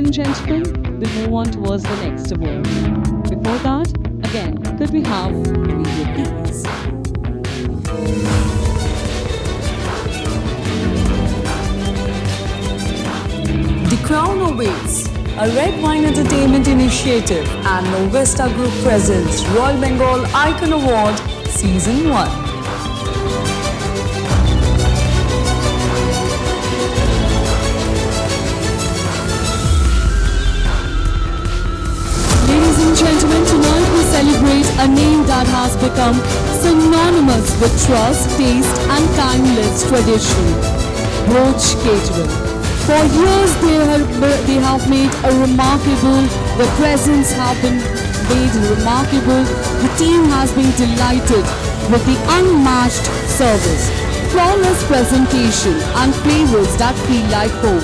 and gentlemen, we move on towards the next award. Before that, again, could we have video please? The Crown awaits a Red Wine Entertainment initiative and Novesta Group presents Royal Bengal Icon Award Season 1. Ladies and gentlemen, tonight we celebrate a name that has become synonymous with trust, taste and timeless tradition. Bhoj Catering. For years they have made a remarkable, their presence have been made remarkable. The team has been delighted with the unmatched service, flawless presentation and flavors that feel like home.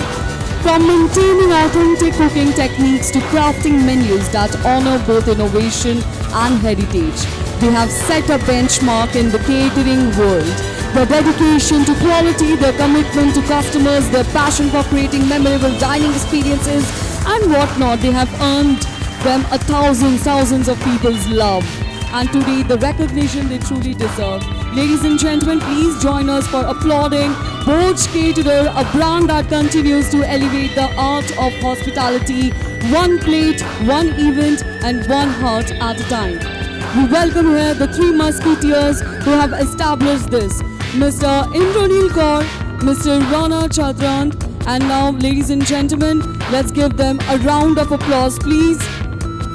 From maintaining authentic cooking techniques to crafting menus that honor both innovation and heritage, they have set a benchmark in the catering world. Their dedication to quality, their commitment to customers, their passion for creating memorable dining experiences and whatnot, they have earned them thousands of people's love. And today, the recognition they truly deserve. Ladies and gentlemen, please join us for applauding Bhoj Caterer, a brand that continues to elevate the art of hospitality, one plate, one event, and one heart at a time. We welcome here the three musketeers who have established this. Mr. Indranil Kaur, Mr. Rana Chadrant, and now, ladies and gentlemen, let's give them a round of applause, please,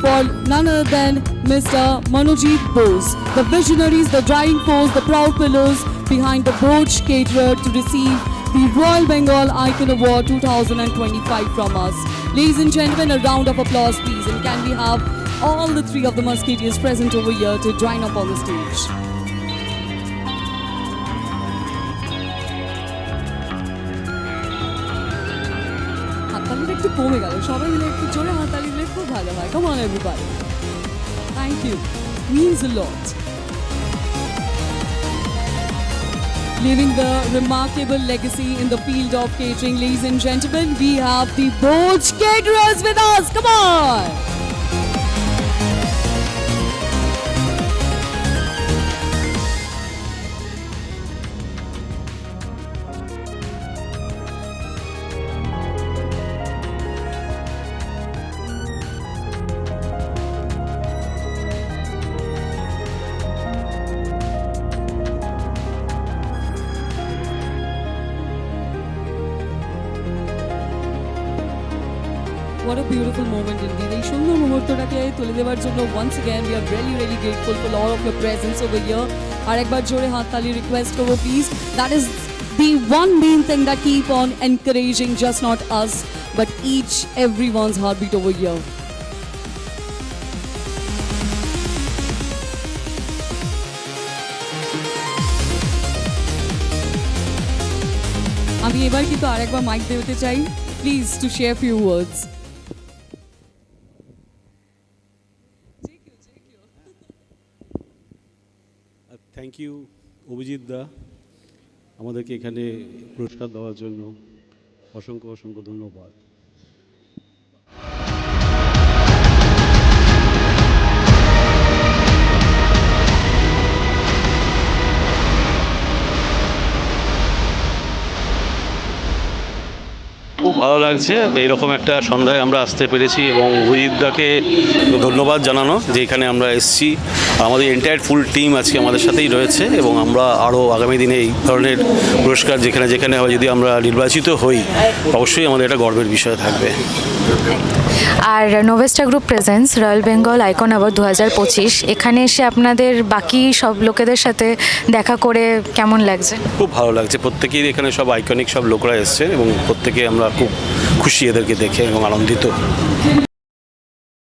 for none other than Mr. Manojit Bose, the visionaries, the driving force, the proud pillars behind the Bhoj Caterer to receive the Royal Bengal Icon Award 2025 from us. Ladies and gentlemen, a round of applause, please, and can we have all the three of the musketeers present over here to join up on the stage? হাততালিটা একটু কমে গেল, সবাই মিলে একটু জোরে হাততালি দিলে খুব ভালো হয়। Come on everybody. Thank you. Means a lot. Leaving the remarkable legacy in the field of catering, ladies and gentlemen, we have the Bhoj Caterers with us. Come on. What a beautiful moment indeed. এই সুন্দর মুহূর্তটাকে তুলে দেওয়ার জন্য once again we are really grateful for all of your presence over here. আর একবার জোরে হাততালি request করব please. That is the one main thing that keep on encouraging just not us but everyone's heartbeat over here. আমি এবার কিন্তু আরেকবার mic দিতে চাই please to share few words. Thank you Abhijit দা, আমাদেরকে এখানে পুরস্কার দেওয়ার জন্য অসংখ্য ধন্যবাদ। খুব ভালো লাগছে এইরকম একটা সন্ধ্যায় আমরা আসতে পেরেছি এবং অভিজিৎদাকে ধন্যবাদ জানানো যে এখানে আমরা এসেছি। আমাদের এন্টায়ার ফুল টিম আজকে আমাদের সাথেই রয়েছে এবং আমরা আরও আগামী দিনে এই ধরনের পুরস্কার যেখানে হয় যদি আমরা নির্বাচিত হই অবশ্যই আমাদের একটা গর্বের বিষয় থাকবে। আর Novesta group presence royal Bengal icon award 2025, এখানে এসে আপনাদের বাকি সব লোকেদের সাথে দেখা করে কেমন লাগছে? খুব ভালো লাগছে, প্রত্যেকেই এখানে সব আইকনিক সব লোকরা এসছে এবং প্রত্যেকে আমরা খুব খুশি এদেরকে দেখে এবং আনন্দিত।